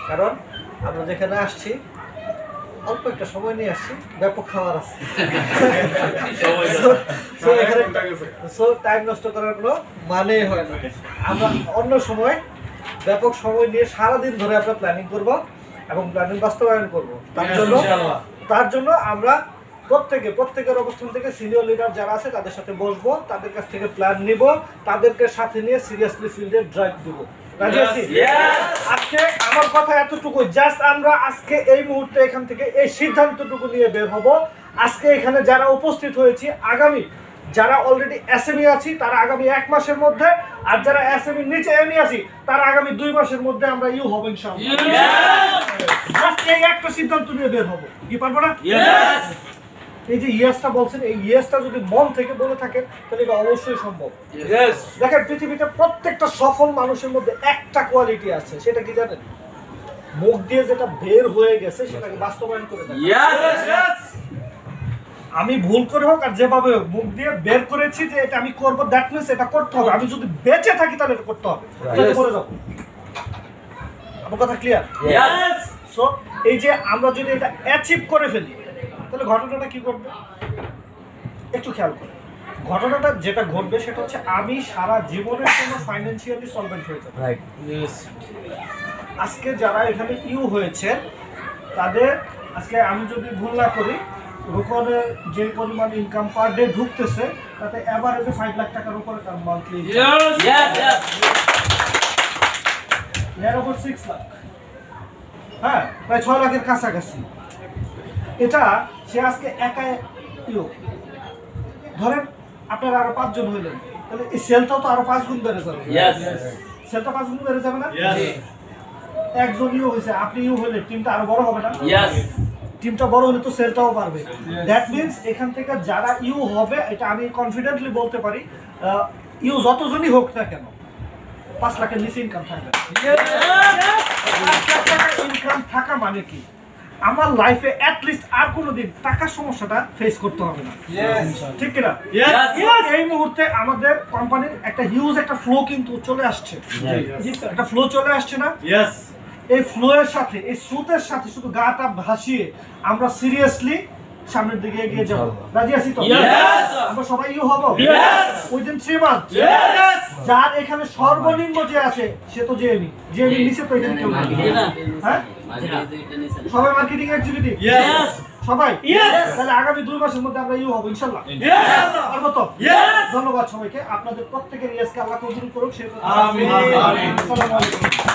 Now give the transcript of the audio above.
কারণ আমরা যেখানে আসছি অল্প একটা সময় নিয়ে আসছি, ব্যাপক খাবার আছে, টাইম নষ্ট করার কোনো মানেই হয় না। আমরা অন্য সময় ব্যাপক সময় নিয়ে সারাদিন ধরে আমরা প্ল্যানিং করব এবং প্ল্যানিং বাস্তবায়ন করব। তার জন্য আমরা প্রত্যেকের অবস্থান থেকে সিনিয়র লিডার যারা আছে তাদের সাথে বসবো, তাদের কাছ থেকে প্ল্যান নিব, তাদেরকে সাথে নিয়ে সিরিয়াসলি ফিল্ডে ড্রাইভ দিব। রাজি আছি? আজকে আমার কথা এতটুকু, জাস্ট আমরা আজকে এই মুহূর্তে এখান থেকে এই সিদ্ধান্তটুকু নিয়ে বের হব। আজকে এখানে যারা উপস্থিত হয়েছি, আগামী যারা অলরেডি এসএমই আছি তারা আগামী 1 মাসের মধ্যে, আর যারা এসএমই নিচে এমই আছি তারা আগামী 2 মাসের মধ্যে আমরা ইউ হব ইনশাআল্লাহ। জাস্ট এই একটা সিদ্ধান্ত নিয়ে বের হব, কি পারবো না? এই যে ইয়েসটা বলছেন, এই ইয়েসটা যদি মন থেকে বলে থাকেন তাহলে এটা অবশ্যই সম্ভব। দেখেন পৃথিবীতে প্রত্যেকটা সফল মানুষের মধ্যে একটা কোয়ালিটি আছে, সেটা কি জানেন? মুখ দিয়ে যেটা বের হয়ে গেছে সেটাকে বাস্তবায়ন করে দেয়। আমি ভুল করে হোক আর যেভাবে হোক মুখ দিয়ে বের করেছি যে এটা আমি করবো, দ্যাট মিন্স এটা করতে হবে। আমি যদি বেঁচে থাকি তাহলে এটা করতে হবে, করে যাবো। আমার কথা ক্লিয়ার? সো এই যে আমরা যদি এটা অ্যাচিভ করে ফেলি তাহলে ঘটনাটা কি ঘটবে একটু খেয়াল করে। ঘটনাটা যেটা ঘটবে সেটা হচ্ছে আমি সারা জীবনের জন্য ফাইন্যান্সিয়ালি সলভেন্ট হয়ে যাব। আজকে যারা এখানে ইউ হয়েছে তাদের, আজকে আমি যদি ভুল না করি, রোকনের যে পরিমাণ ইনকাম পার ডে ঢুকতেছে তাতে এভারেজে 5 লাখ টাকার উপরে তার মান্থলি ওভার 6 লাখ, হ্যাঁ প্রায় 6 লাখের কাছাকাছি। এটা সে আজকে একা ইউ, ধরেন আপনারা আরো 5 জন হইলেন, তাহলে এই সেলটাও তো আরো 5 গুণ বেড়ে যাবে। সেলটা 5 গুণ বেড়ে যাবে না? একজন ইউ হয়েছে, আপনি ইউ হইলে টিমটা আরো বড় হবে না? টিমটা বড় হলে তো সেলটাও বাড়বে। দ্যাট মিন্স এখান থেকে যারা ইউ হবে, এটা আমি কনফিডেন্টলি বলতে পারি, ইউ যতজনই হোক না কেন 5 লাখের নিচে ইনকাম থাকবে। 5 লাখ টাকা ইনকাম থাকা মানে কি? আমার লাইফে অ্যাটলিস্ট আর কোনোদিন টাকার সমস্যাটা ফেস করতে হবে না, ঠিক কিনা? এই মুহূর্তে আমাদের কোম্পানির একটা হিউজ একটা ফ্লো কিন্তু চলে আসছে, একটা ফ্লো চলে আসছে না? এই ফ্লোয়ের সাথে, এই স্রোতের সাথে শুধু গাটা ভাসিয়ে আমরা সিরিয়াসলি সামনের দিকে এগিয়ে যাব। রাজি আছি তো? আমরা সবাই ইউ হব উইদিন 3 মান্থ। যার এখানে সর্বনিম্ন যে আছে সে তো জেএমই নিচে তো এখানে কেউ নেই। হ্যাঁ, সবাই মার্কেটিং এক্সিকিউটিভ, সবাই। তাহলে আগামী 2 মাসের মধ্যে আমরা ইউ হব ইনশাআল্লাহ। পারবো তো? ধন্যবাদ সবাইকে। আপনাদের প্রত্যেকের ইয়েসকে আল্লাহ কবুল করুক। আমিন। আসসালামু আলাইকুম।